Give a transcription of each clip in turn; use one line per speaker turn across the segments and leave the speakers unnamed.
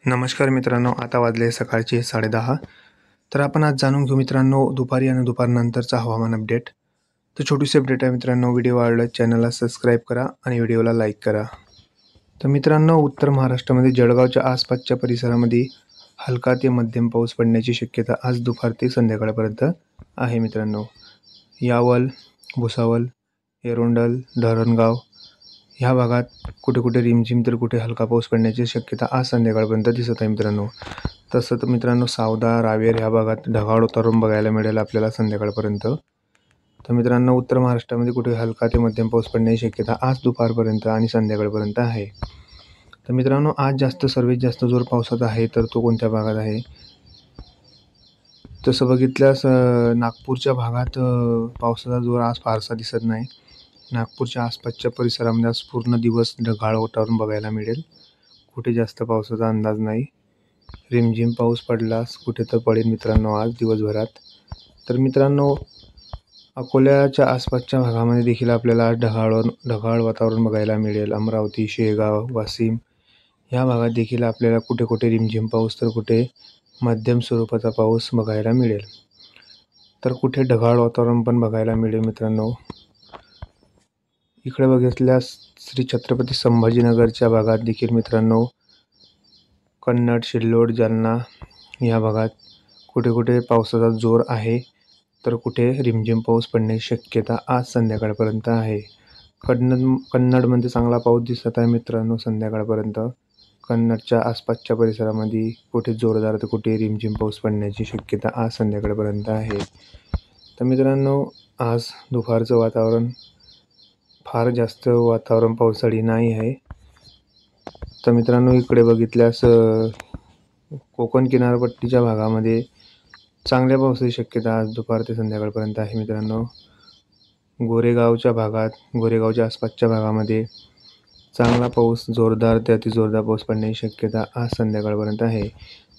नमस्कार मित्रांनो, आता वाजले सकाळचे 10:30. तर आपण आज जाणून घेऊ मित्रांनो दुपारी आणि दुपारनंतरचा हवामान अपडेट. तर छोटीशी अपडेट आहे मित्रांनो. व्हिडिओ आवडल्यास चॅनलला सबस्क्राईब करा आणि व्हिडिओला लाईक करा. तर मित्रांनो, उत्तर महाराष्ट्रामध्ये जळगावच्या आसपासच्या परिसरामध्ये हलका ते मध्यम पाऊस पडण्याची शक्यता आज दुपार ते संध्याकाळपर्यंत आहे मित्रांनो. यावल, भुसावल, एरोंडल, धरणगाव ह्या भागात कुठे कुठे रिमझिम तर कुठे हलका पाऊस पडण्याची शक्यता आज संध्याकाळपर्यंत दिसत आहे मित्रांनो. तसं तर मित्रांनो सावदा, रावेर ह्या भागात ढगाळ वातावरण बघायला मिळेल आपल्याला संध्याकाळपर्यंत. तर मित्रांनो, उत्तर महाराष्ट्रामध्ये कुठे हलका ते मध्यम पाऊस पडण्याची शक्यता आज दुपारपर्यंत आणि संध्याकाळपर्यंत आहे. तर मित्रांनो, आज सर्वात जास्त जोर पावसाचा आहे तर तो कोणत्या भागात आहे? तसं बघितल्यास नागपूरच्या भागात पावसाचा जोर आज फारसा दिसत नाही. नागपूरच्या आसपासच्या परिसरामध्ये आज पूर्ण दिवस ढगाळ वातावरण बघायला मिळेल. कुठे जास्त पावसाचा अंदाज नाही. रिमझिम पाऊस पडलास कुठे तर पडेल मित्रांनो आज दिवसभरात. तर मित्रांनो, अकोल्याच्या आसपासच्या भागामध्ये देखील आपल्याला ढगाळ वातावरण बघायला मिळेल. अमरावती, शेगाव, वाशिम ह्या भागात देखील आपल्याला कुठे कुठे रिमझिम पाऊस तर कुठे मध्यम स्वरूपाचा पाऊस बघायला मिळेल. तर कुठे ढगाळ वातावरण पण बघायला मिळेल मित्रांनो. इकडे बघितल्यास श्री छत्रपती संभाजीनगरच्या भागात देखील मित्रांनो कन्नड, सिल्लोड, जालना या भागात कुठे कुठे पावसाचा जोर आहे तर कुठे रिमझिम पाऊस पडण्याची शक्यता आज संध्याकाळपर्यंत आहे. कन्नडमध्ये चांगला पाऊस दिसत आहे मित्रांनो संध्याकाळपर्यंत. कन्नडच्या आसपासच्या परिसरामध्ये कुठे जोरदार तर कुठे रिमझिम पाऊस पडण्याची शक्यता आज संध्याकाळपर्यंत आहे. तर मित्रांनो, आज दुपारचं वातावरण फार जास्त पावसाळी नाही आहे. तर मित्रांनो, इकडे बघितल्यास कोकण किनारपट्टीच्या भागामध्ये चांगल्या पावसाची शक्यता आज दुपार ते संध्याकाळपर्यंत आहे मित्रांनो. गोरेगावच्या आसपासच्या भागामध्ये चांगला पाऊस, जोरदार ते अतिजोरदार पाऊस पडण्याची शक्यता आज संध्याकाळपर्यंत आहे.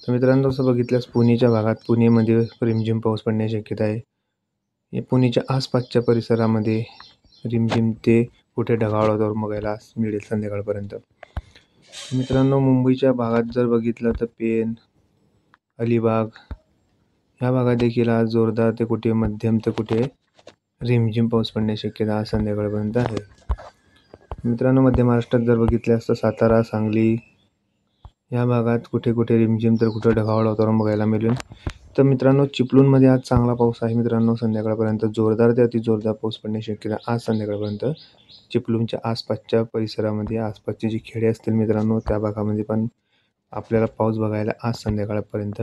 तर मित्रांनो, असं बघितल्यास पुणेच्या भागात पुणेमध्ये रिमझिम पाऊस पडण्याची शक्यता आहे. पुणेच्या आसपासच्या परिसरामध्ये रिमझिम ते कुठे ढगाळ वातावरण बघायला मिळेल संध्याकाळपर्यंत. मित्रांनो, मुंबईच्या भागात जर बघितलं तर पेण, अलिबाग ह्या भागात देखील आज जोरदार ते कुठे मध्यम ते कुठे रिमझिम पाऊस पडण्याची शक्यता आज संध्याकाळपर्यंत आहे. मित्रांनो, मध्य महाराष्ट्रात जर बघितल्यास तर सातारा, सांगली या भागात कुठे कुठे रिमझिम तर कुठे ढगाळ वातावरण बघायला मिळेल. तर मित्रांनो, चिपळूणमध्ये आज चांगला पाऊस आहे मित्रांनो संध्याकाळपर्यंत. जोरदार ते अतिजोरदार पाऊस पडण्याची शक्यता आज संध्याकाळपर्यंत चिपळूणच्या आसपासच्या परिसरामध्ये आसपासची जी खेडे असतील मित्रांनो त्या भागामध्ये पण आपल्याला पाऊस बघायला आज संध्याकाळपर्यंत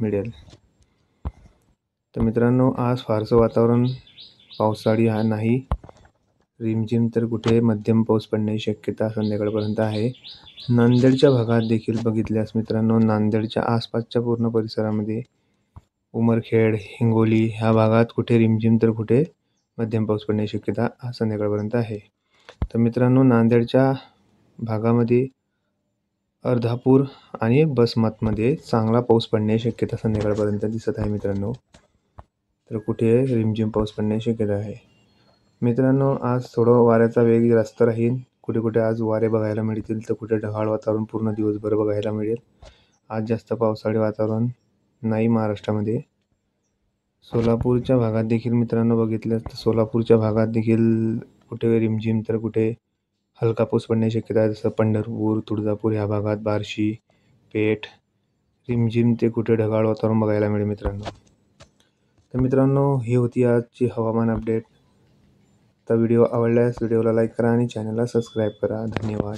मिळेल. तर मित्रांनो, आज फारसं वातावरण पावसाळी नाही. रिमझिम तर कुठे मध्यम पाऊस पडण्याची शक्यता संध्याकाळपर्यंत आहे. नांदेडच्या भागात देखील बघितल्यास मित्रांनो, नांदेडच्या आसपासच्या पूर्ण परिसरामध्ये उमरखेड, हिंगोली ह्या भागात कुठे रिमझिम तर कुठे मध्यम पाऊस पडण्याची शक्यता आज संध्याकाळपर्यंत आहे. तर मित्रांनो, नांदेडच्या भागामध्ये अर्धापूर आणि बसमतमध्ये चांगला पाऊस पडण्याची शक्यता संध्याकाळपर्यंत दिसत आहे मित्रांनो. तर कुठे रिमझिम पाऊस पडण्याची शक्यता आहे. मित्रांनो, आज थोडं वाऱ्याचा वेग जास्त राहील. कुठे कुठे आज वारे बघायला मिळतील तर कुठे ढगाळ वातावरण पूर्ण दिवसभर बघायला मिळेल. आज जास्त पावसाळी वातावरण नाही महाराष्ट्रामध्ये. सोलापूरच्या भागात देखील मित्रांनो बघितलं तर सोलापूरच्या भागात देखील कुठे रिमझिम तर कुठे हलका पाऊस पडण्याची शक्यता आहे. जसं पंढरपूर, तुळजापूर ह्या भागात, बार्शी, पेठ रिमझिम ते कुठे ढगाळ वातावरण बघायला मिळेल मित्रांनो. तर मित्रांनो, ही होती आजची हवामान अपडेट. तर व्हिडिओ आवडल्यास व्हिडिओला लाईक करा आणि चॅनलला सबस्क्राईब करा. धन्यवाद.